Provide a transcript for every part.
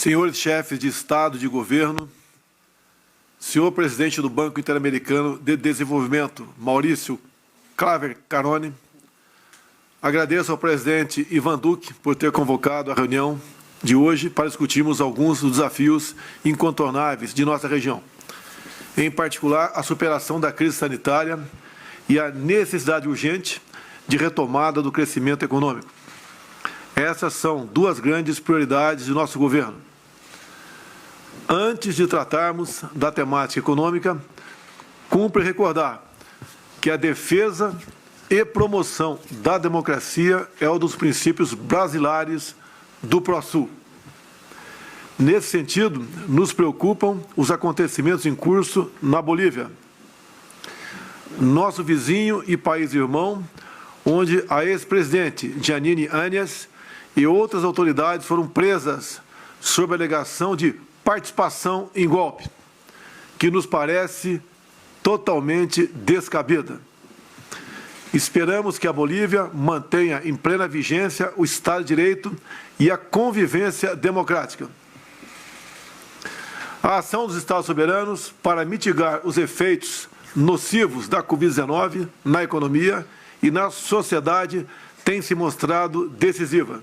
senhores chefes de Estado e de Governo, senhor presidente do Banco Interamericano de Desenvolvimento, Maurício Claver Carone, agradeço ao presidente Ivan Duque por ter convocado a reunião de hoje para discutirmos alguns dos desafios incontornáveis de nossa região, em particular a superação da crise sanitária e a necessidade urgente de retomada do crescimento econômico. Essas são duas grandes prioridades de nosso governo. Antes de tratarmos da temática econômica, cumpre recordar que a defesa e promoção da democracia é um dos princípios basilares do ProSul. Nesse sentido, nos preocupam os acontecimentos em curso na Bolívia, nosso vizinho e país irmão, onde a ex-presidente Jeanine Áñez e outras autoridades foram presas sob a alegação de participação em golpe, que nos parece totalmente descabida. Esperamos que a Bolívia mantenha em plena vigência o Estado de Direito e a convivência democrática. A ação dos Estados soberanos para mitigar os efeitos nocivos da Covid-19 na economia e na sociedade tem se mostrado decisiva.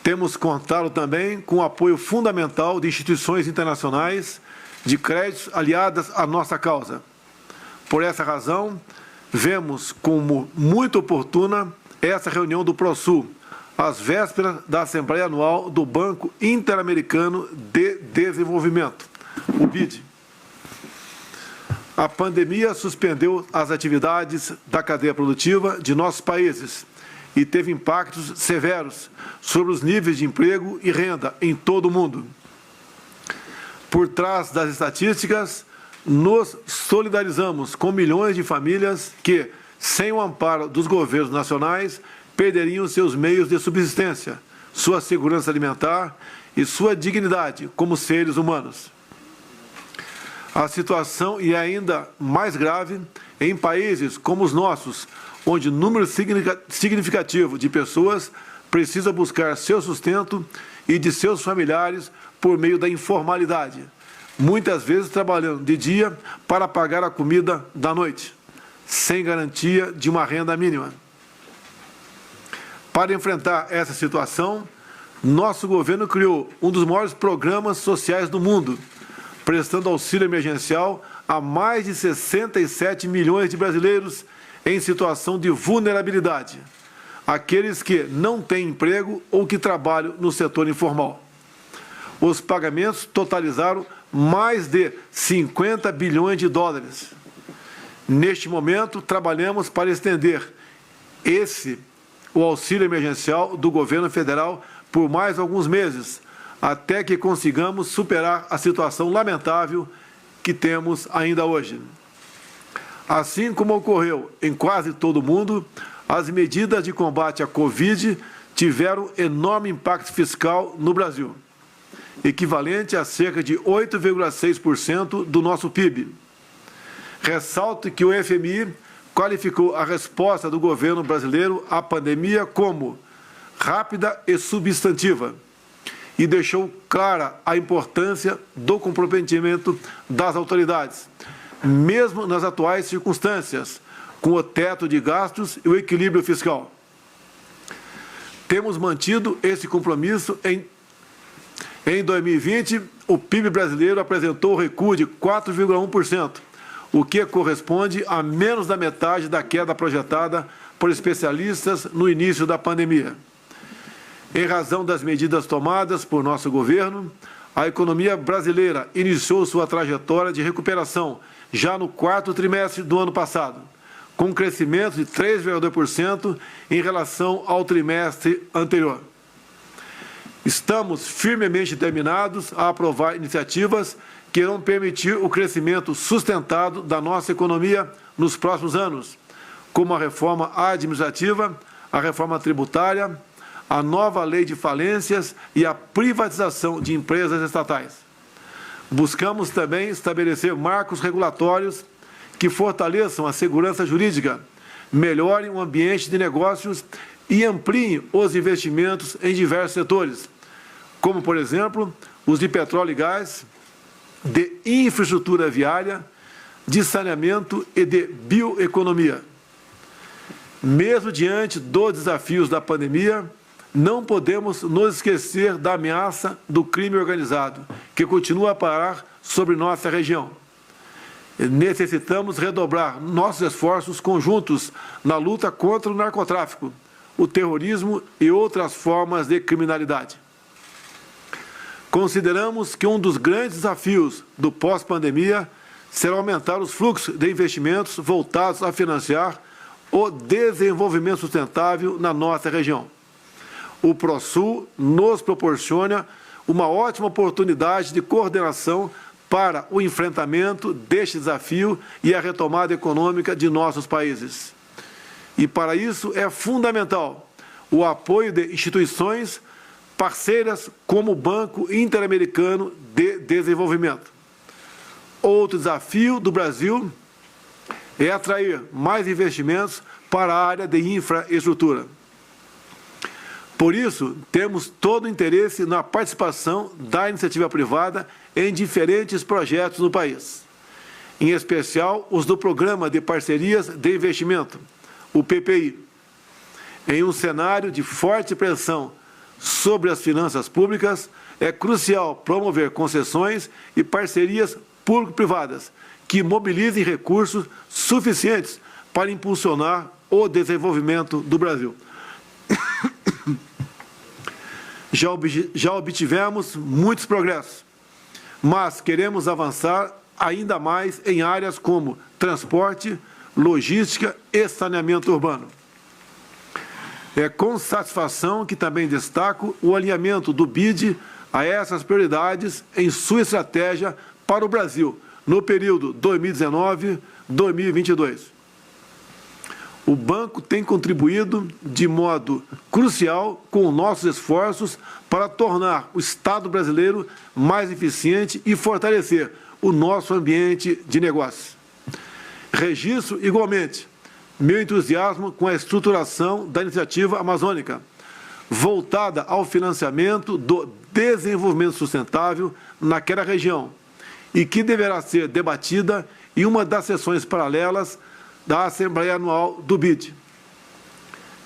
Temos contado também com o apoio fundamental de instituições internacionais de créditos aliadas à nossa causa. Por essa razão, vemos como muito oportuna essa reunião do ProSul, às vésperas da Assembleia Anual do Banco Interamericano de Desenvolvimento, o BID. A pandemia suspendeu as atividades da cadeia produtiva de nossos países e teve impactos severos sobre os níveis de emprego e renda em todo o mundo. Por trás das estatísticas, nos solidarizamos com milhões de famílias que, sem o amparo dos governos nacionais, perderiam seus meios de subsistência, sua segurança alimentar e sua dignidade como seres humanos. A situação é ainda mais grave em países como os nossos, onde número significativo de pessoas precisa buscar seu sustento e de seus familiares por meio da informalidade, muitas vezes trabalhando de dia para pagar a comida da noite, sem garantia de uma renda mínima. Para enfrentar essa situação, nosso governo criou um dos maiores programas sociais do mundo, prestando auxílio emergencial a mais de 67 milhões de brasileiros em situação de vulnerabilidade, aqueles que não têm emprego ou que trabalham no setor informal. Os pagamentos totalizaram mais de 50 bilhões de dólares. Neste momento, trabalhamos para estender o auxílio emergencial do governo federal por mais alguns meses, até que consigamos superar a situação lamentável que temos ainda hoje. Assim como ocorreu em quase todo o mundo, as medidas de combate à Covid tiveram enorme impacto fiscal no Brasil, equivalente a cerca de 8,6% do nosso PIB. Ressalto que o FMI qualificou a resposta do governo brasileiro à pandemia como rápida e substantiva e deixou clara a importância do comprometimento das autoridades, mesmo nas atuais circunstâncias, com o teto de gastos e o equilíbrio fiscal. Temos mantido esse compromisso. Em 2020, o PIB brasileiro apresentou recuo de 4,1%, o que corresponde a menos da metade da queda projetada por especialistas no início da pandemia. Em razão das medidas tomadas por nosso governo, a economia brasileira iniciou sua trajetória de recuperação já no quarto trimestre do ano passado, com um crescimento de 3,2% em relação ao trimestre anterior. Estamos firmemente determinados a aprovar iniciativas que irão permitir o crescimento sustentado da nossa economia nos próximos anos, como a reforma administrativa, a reforma tributária, a nova lei de falências e a privatização de empresas estatais. Buscamos também estabelecer marcos regulatórios que fortaleçam a segurança jurídica, melhorem o ambiente de negócios e ampliem os investimentos em diversos setores, como, por exemplo, os de petróleo e gás, de infraestrutura viária, de saneamento e de bioeconomia. Mesmo diante dos desafios da pandemia, não podemos nos esquecer da ameaça do crime organizado, que continua a parar sobre nossa região. Necessitamos redobrar nossos esforços conjuntos na luta contra o narcotráfico, o terrorismo e outras formas de criminalidade. Consideramos que um dos grandes desafios do pós-pandemia será aumentar os fluxos de investimentos voltados a financiar o desenvolvimento sustentável na nossa região. O ProSul nos proporciona uma ótima oportunidade de coordenação para o enfrentamento deste desafio e a retomada econômica de nossos países. E para isso é fundamental o apoio de instituições parceiras como o Banco Interamericano de Desenvolvimento. Outro desafio do Brasil é atrair mais investimentos para a área de infraestrutura. Por isso, temos todo o interesse na participação da iniciativa privada em diferentes projetos no país, em especial os do Programa de Parcerias de Investimento, o PPI. Em um cenário de forte pressão sobre as finanças públicas, é crucial promover concessões e parcerias público-privadas que mobilizem recursos suficientes para impulsionar o desenvolvimento do Brasil. Já obtivemos muitos progressos, mas queremos avançar ainda mais em áreas como transporte, logística e saneamento urbano. É com satisfação que também destaco o alinhamento do BID a essas prioridades em sua estratégia para o Brasil no período 2019-2022. O banco tem contribuído de modo crucial com nossos esforços para tornar o Estado brasileiro mais eficiente e fortalecer o nosso ambiente de negócios. Registro igualmente meu entusiasmo com a estruturação da iniciativa amazônica, voltada ao financiamento do desenvolvimento sustentável naquela região, e que deverá ser debatida em uma das sessões paralelas da Assembleia Anual do BID.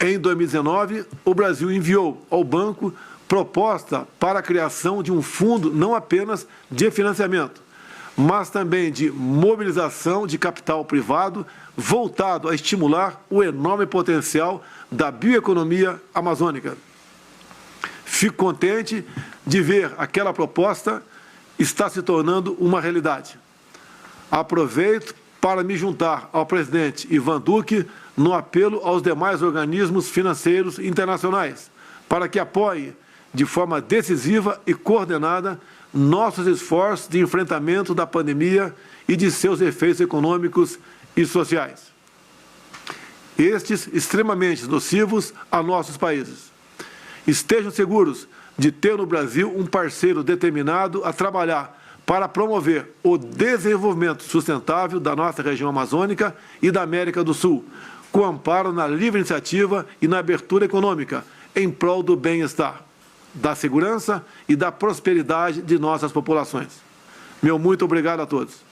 Em 2019, o Brasil enviou ao banco proposta para a criação de um fundo não apenas de financiamento, mas também de mobilização de capital privado voltado a estimular o enorme potencial da bioeconomia amazônica. Fico contente de ver aquela proposta está se tornando uma realidade. Aproveito para me juntar ao presidente Ivan Duque no apelo aos demais organismos financeiros internacionais para que apoiem de forma decisiva e coordenada nossos esforços de enfrentamento da pandemia e de seus efeitos econômicos e sociais, estes extremamente nocivos a nossos países. Estejam seguros de ter no Brasil um parceiro determinado a trabalhar para promover o desenvolvimento sustentável da nossa região amazônica e da América do Sul, com amparo na livre iniciativa e na abertura econômica, em prol do bem-estar, da segurança e da prosperidade de nossas populações. Meu muito obrigado a todos.